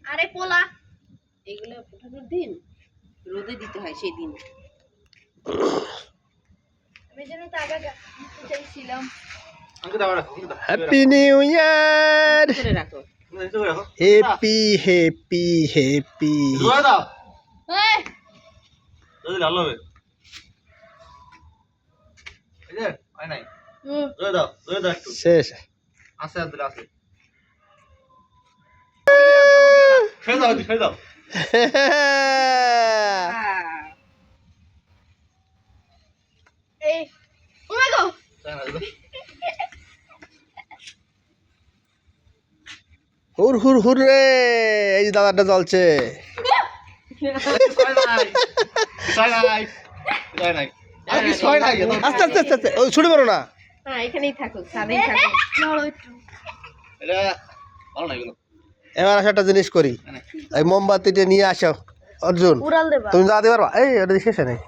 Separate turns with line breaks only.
আরে পোলা এগুলো ফুটানোর দিন রোদে দিতে হয় সেই দিন। আমি যেন তো আগে চাইছিলাম।
হ্যাপি নিউ ইয়ার,
করে রাখো।
Happy happy happy.
এই
শেষ।
এই ও মা গো
হুর হুর হুর রে, এই যে দাদাটা জ্বলছে। আস্তে আস্তে আস্তে আস্তে, ওই ছুটে পারো না।
হ্যাঁ এখানেই থাকুক সাদেই থাকুক ধরো একটু
এবার একটা জিনিস করি, এই মোমবাতিটা নিয়ে আসো অর্জুন।
উড়াল দেবা
তুমি যা দিতে পারবা? এই এটা শেষে নেই।